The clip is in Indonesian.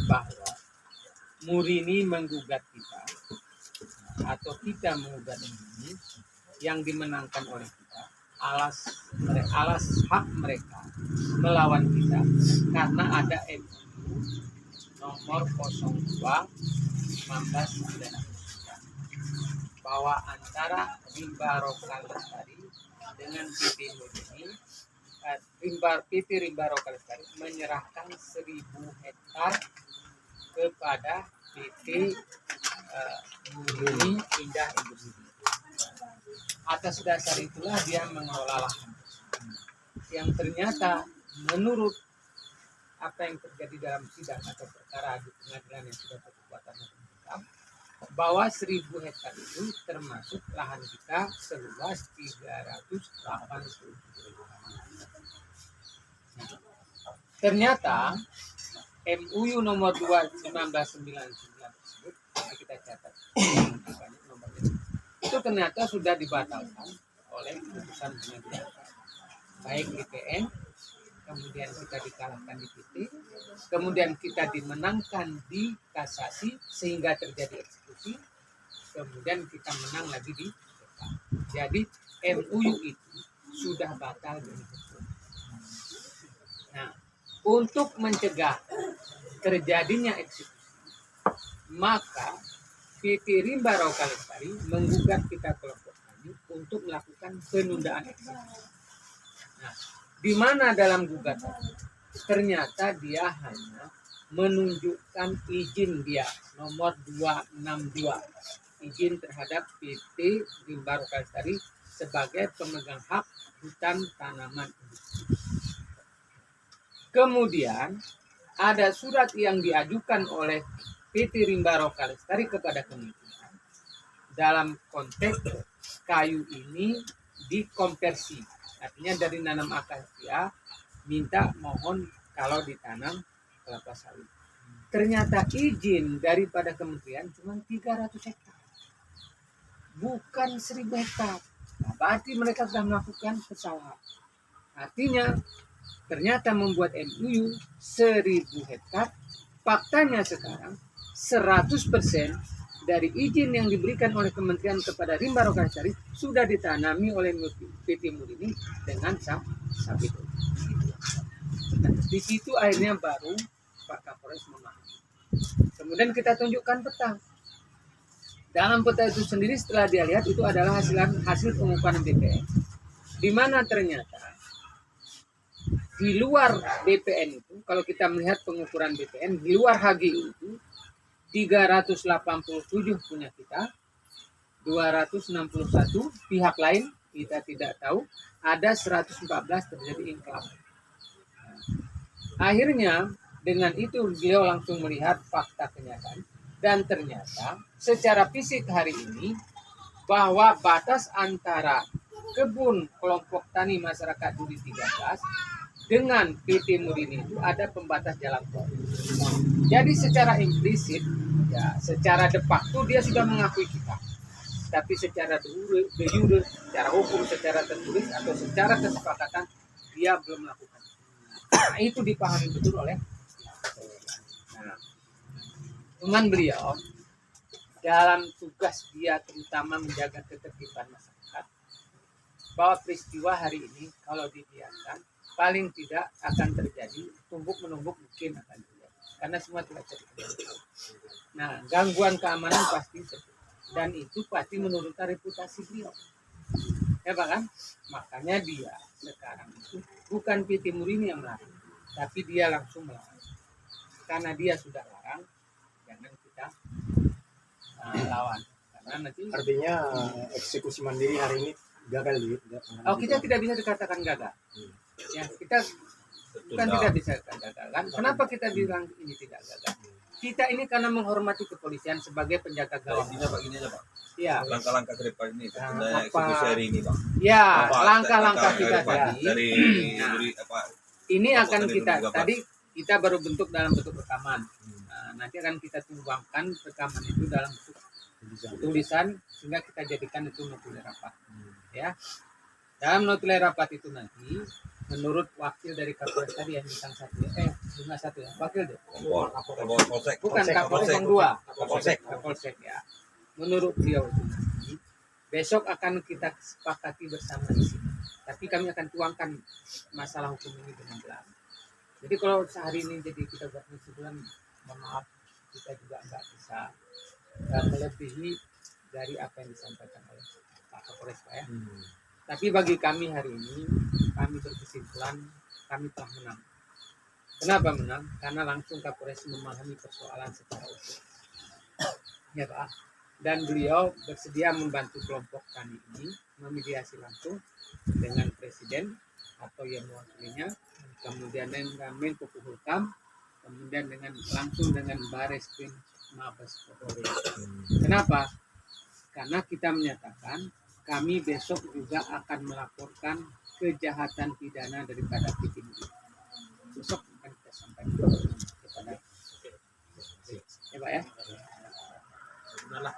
bahwa Murini menggugat kita atau kita menggugat ini yang dimenangkan oleh kita alas hak mereka melawan kita karena ada MOU nomor 02/1999 bahwa antara Rimba Roka Lestari dengan PT Murini PT Rimba Roka Lestari menyerahkan 1.000 hektar kepada PT Murini Indah Industri. Atas dasar itulah dia mengelola lahan yang ternyata menurut apa yang terjadi dalam sidang atau perkara di pengadilan yang sudah berkekuatan hukum bahwa 1.000 hektar itu termasuk lahan kita seluas 380. Ternyata MUU nomor 2/1999 tersebut kita catat itu ternyata sudah dibatalkan oleh putusan pengadilan baik di PN, kemudian kita dikalahkan di PT, kemudian kita dimenangkan di kasasi sehingga terjadi eksekusi, kemudian kita menang lagi di PK. Jadi MUU itu sudah batal dari hukum. Nah, untuk mencegah terjadinya eksekusi, maka PT Rimba Roka Lestari menggugat kita kelompok kami untuk melakukan penundaan eksekusi. Nah, di mana dalam gugatan ternyata dia hanya menunjukkan izin dia nomor 262, izin terhadap PT Rimba Roka Lestari sebagai pemegang hak hutan tanaman industri. Kemudian ada surat yang diajukan oleh PT Rimba Roka Lestari kepada kementerian dalam konteks kayu ini dikonversi, artinya dari nanam akasia minta mohon kalau ditanam kelapa sawit. Ternyata izin daripada kementerian cuma 300 hektar, bukan 1.000 hektar. Nah, berarti mereka sudah melakukan kesalahan. Artinya ternyata membuat MUU 1.000 hektar, faktanya sekarang 100% dari izin yang diberikan oleh kementerian kepada Rimba Roka Lestari sudah ditanami oleh PT Murini dengan sawit. Nah, di situ akhirnya baru Pak Kapolres memahami. Kemudian kita tunjukkan peta. Dalam peta itu sendiri setelah dia lihat itu adalah hasil pengukuran BPN, di mana ternyata di luar BPN itu, kalau kita melihat pengukuran BPN di luar HGU itu 387 punya kita, 261 pihak lain kita tidak tahu, ada 114 terjadi inklap. Akhirnya dengan itu beliau langsung melihat fakta kenyataan dan ternyata secara fisik hari ini bahwa batas antara kebun kelompok tani masyarakat Duri 13 dengan PT Murini itu ada pembatas jalan tol. Jadi secara implisit, ya secara de facto dia sudah mengakui kita. Tapi secara de jure, secara hukum, secara tertulis atau secara kesepakatan dia belum melakukan. Nah, itu dipahami betul oleh. Nah, cuman beliau dalam tugas dia terutama menjaga ketertiban masyarakat, bahwa peristiwa hari ini kalau dibiarkan paling tidak akan terjadi, tumbuk menumbuk mungkin akan terjadi karena semua tidak terjadi. Nah, gangguan keamanan pasti terjadi dan itu pasti menurunkan reputasi beliau, ya Pak kan? Makanya dia sekarang itu bukan PT Murini yang melarang, tapi dia langsung melarang karena dia sudah larang, jangan kita lawan karena nanti. Artinya eksekusi mandiri hari ini gagal Oh, kita tidak bisa dikatakan gagal. Ya, kita bukan tidak bisa gagal kan? Kenapa kita bilang ini tidak gagal? Kita ini karena menghormati kepolisian sebagai penjaga gawang. Pak, ini aja Pak. Ya. Langkah-langkah ke depan ini, eksekusi hari ini Pak. Ya, langkah-langkah kita tadi. Dari ini akan kita tadi kita baru bentuk dalam bentuk rekaman. Nah, nanti akan kita tuangkan rekaman itu dalam bentuk tulisan sehingga kita jadikan itu notule rapat. Ya. Dalam notule rapat itu nanti menurut wakil dari Kapolres tadi yang bintang 1 51 ya, wakil deh. Polsek. Bukan Kapolsek, Kapolres Kapolsek. yang 2. Kapolsek. Kapolsek ya. Menurut beliau itu nanti besok akan kita sepakati bersama di sini. Tapi kami akan tuangkan masalah hukum ini dengan jelas. Jadi kalau sehari ini jadi kita buat kesimpulan, mohon maaf kita juga nggak bisa melebihi dari apa yang disampaikan oleh Pak Kapolres Pak ya. Tapi bagi kami hari ini, kami berkesimpulan kami telah menang. Kenapa menang? Karena langsung Kapolres memahami persoalan secara utuh. Ya Pak. Dan beliau bersedia membantu kelompok kami ini memediasi langsung dengan Presiden atau yang mewakilinya, kemudian dengan Menko Polhukam, kemudian langsung dengan Bareskrim Mabes Polri. Kenapa? Karena kita menyatakan kami besok juga akan melaporkan kejahatan pidana daripada Pitinggi. Besok akan kita sampaikan kepada ya Pak ya. Udahlah.